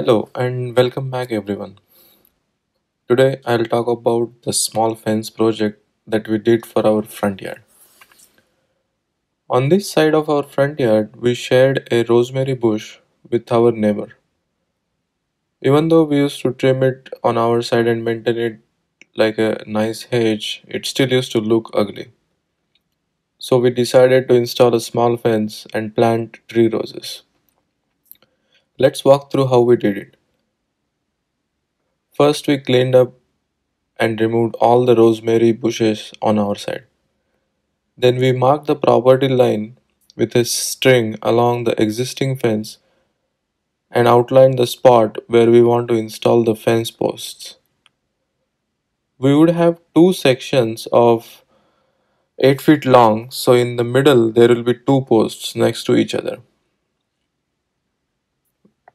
Hello and welcome back everyone. Today I'll talk about the small fence project that we did for our front yard. On this side of our front yard, we shared a rosemary bush with our neighbor. Even though we used to trim it on our side and maintain it like a nice hedge, it still used to look ugly. So we decided to install a small fence and plant tree roses. Let's walk through how we did it. First, we cleaned up and removed all the rosemary bushes on our side. Then we mark the property line with a string along the existing fence and outline the spot where we want to install the fence posts. We would have two sections of 8 feet long, so in the middle there will be two posts next to each other.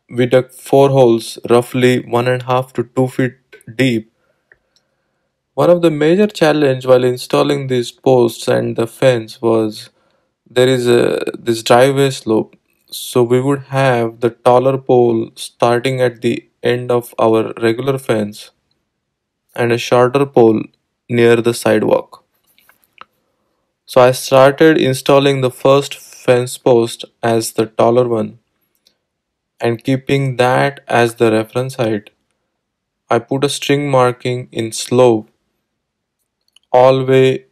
We dug four holes roughly 1.5 to 2 feet deep. One of the major challenge while installing these posts and the fence was there is this driveway slope, so we would have the taller pole starting at the end of our regular fence and a shorter pole near the sidewalk. So I started installing the first fence post as the taller one, and keeping that as the reference height, I put a string marking in slope all way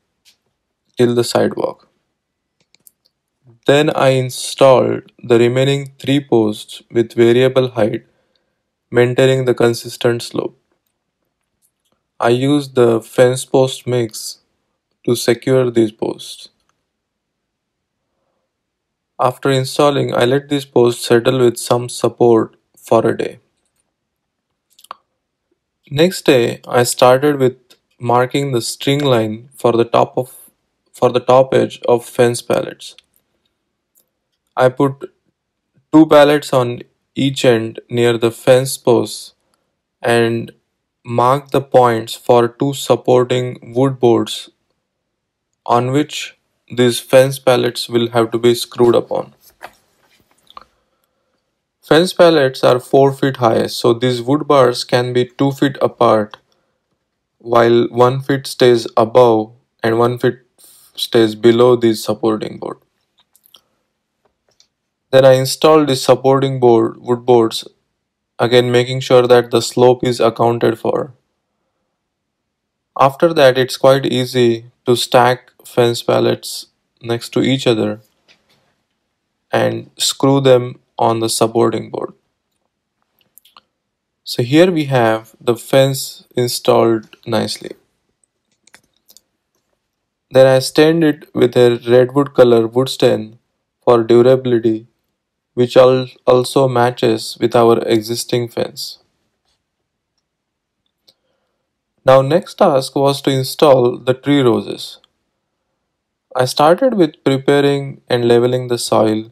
till the sidewalk. Then I installed the remaining three posts with variable height, maintaining the consistent slope. I used the fence post mix to secure these posts. After installing, I let these posts settle with some support for a day. Next day, I started with marking the string line for the top edge of fence pallets. I put two pallets on each end near the fence posts and marked the points for two supporting wood boards on which these fence pallets will have to be screwed upon. Fence pallets are 4 feet high, so these wood bars can be 2 feet apart, while 1 feet stays above and 1 feet stays below the supporting board. Then I installed the supporting wood boards, again making sure that the slope is accounted for. After that, it's quite easy to stack fence pallets next to each other and screw them on the supporting board. So here we have the fence installed nicely. Then I stained it with a redwood color wood stain for durability, which also matches with our existing fence. Now next task was to install the tree roses. I started with preparing and leveling the soil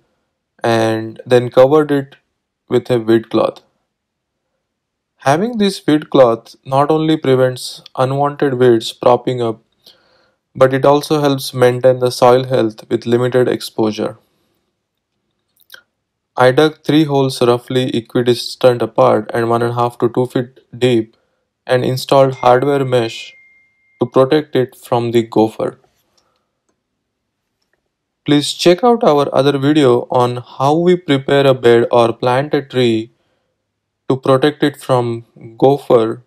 and then covered it with a weed cloth. Having this weed cloth not only prevents unwanted weeds propping up, but it also helps maintain the soil health with limited exposure. I dug three holes roughly equidistant apart and 1.5 to 2 feet deep and installed hardware mesh to protect it from the gopher. Please check out our other video on how we prepare a bed or plant a tree to protect it from gopher,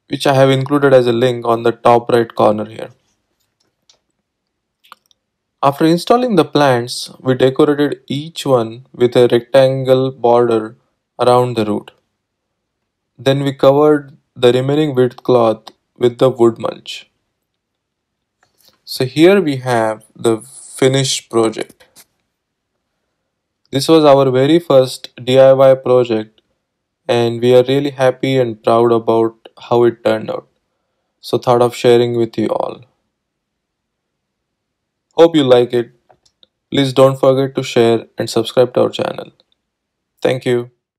which I have included as a link on the top right corner here. After installing the plants, we decorated each one with a rectangle border around the root. Then we covered the remaining wet cloth with the wood mulch. So here we have the finished project. This was our very first DIY project and we are really happy and proud about how it turned out. So thought of sharing with you all. Hope you like it. Please don't forget to share and subscribe to our channel. Thank you.